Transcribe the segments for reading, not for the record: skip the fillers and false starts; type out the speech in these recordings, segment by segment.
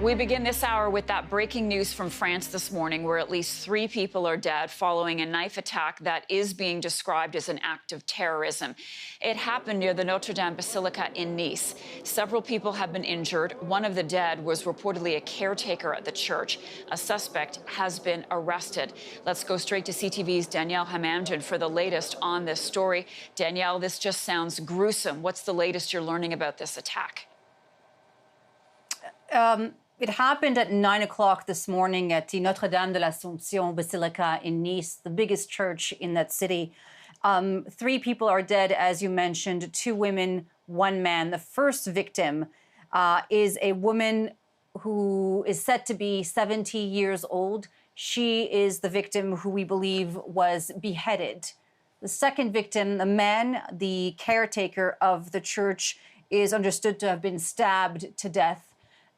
We begin this hour with that breaking news from France this morning, where at least 3 people are dead following a knife attack that is being described as an act of terrorism. It happened near the Notre Dame Basilica in Nice. Several people have been injured. One of the dead was reportedly a caretaker at the church. A suspect has been arrested. Let's go straight to CTV's Daniele Hamamdjian for the latest on this story. Danielle, this just sounds gruesome. What's the latest you're learning about this attack? It happened at 9 o'clock this morning at the Notre Dame de l'Assomption Basilica in Nice, the biggest church in that city. 3 people are dead, as you mentioned, 2 women, 1 man. The first victim is a woman who is said to be 70 years old. She is the victim who we believe was beheaded. The second victim, the man, the caretaker of the church, is understood to have been stabbed to death.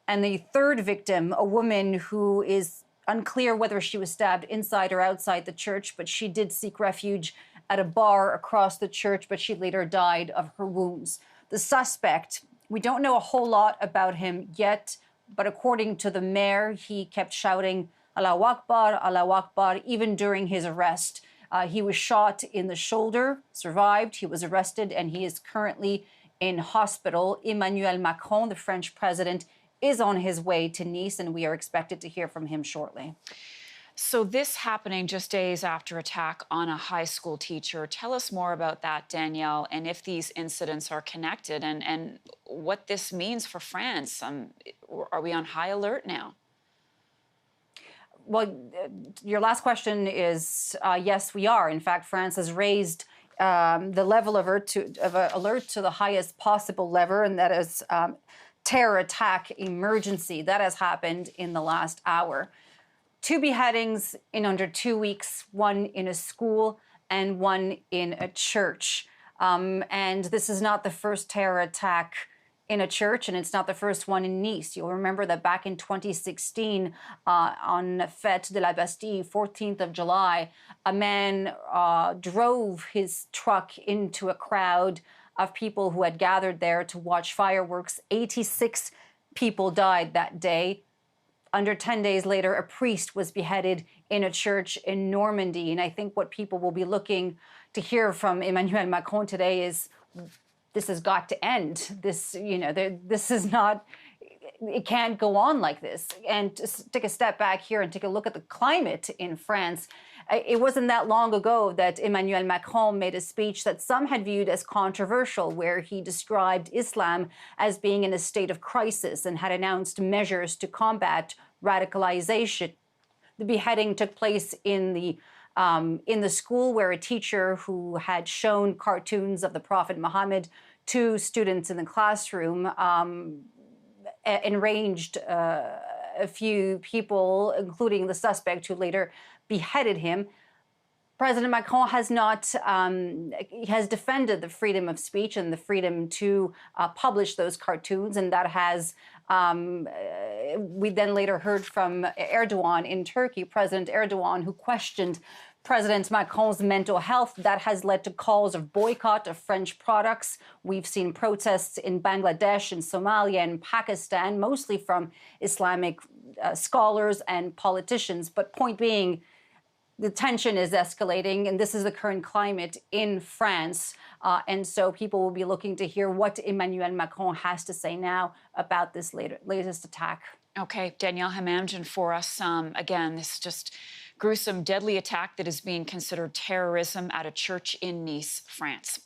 And the third victim, a woman who is unclear whether she was stabbed inside or outside the church, but she did seek refuge at a bar across the church, but she later died of her wounds. The suspect, we don't know a whole lot about him yet, but according to the mayor, he kept shouting, Allahu Akbar, even during his arrest. He was shot in the shoulder, survived, he was arrested, and he is currently in hospital. Emmanuel Macron, the French president, is on his way to Nice, and we are expected to hear from him shortly. So this happening just days after attack on a high school teacher. Tell us more about that, Danielle, and if these incidents are connected and what this means for France. Are we on high alert now? Well, your last question is yes, we are. In fact, France has raised the level of alert to the highest possible level, and that is terror attack emergency. That has happened in the last hour. 2 beheadings in under 2 weeks, 1 in a school and 1 in a church. And this is not the first terror attack in a church, and it's not the first one in Nice. You'll remember that back in 2016, on Fête de la Bastille, 14th of July, a man drove his truck into a crowd of people who had gathered there to watch fireworks. 86 people died that day. Under 10 days later, a priest was beheaded in a church in Normandy. And I think what people will be looking to hear from Emmanuel Macron today is, this has got to end. This is not, it can't go on like this. And to take a step back here and take a look at the climate in France, it wasn't that long ago that Emmanuel Macron made a speech that some had viewed as controversial, where he described Islam as being in a state of crisis and had announced measures to combat radicalization. The beheading took place in the school where a teacher who had shown cartoons of the Prophet Muhammad to students in the classroom enraged a few people, including the suspect who later beheaded him. President Macron has not, has defended the freedom of speech and the freedom to publish those cartoons, and that has, we then later heard from Erdogan in Turkey, President Erdogan, who questioned President Macron's mental health. That has led to calls of boycott of French products. We've seen protests in Bangladesh, in Somalia, and Pakistan, mostly from Islamic scholars and politicians. But point being, the tension is escalating, and this is the current climate in France. And so people will be looking to hear what Emmanuel Macron has to say now about this latest attack. Okay, Daniele Hamamdjian for us. Again, this just gruesome, deadly attack that is being considered terrorism at a church in Nice, France.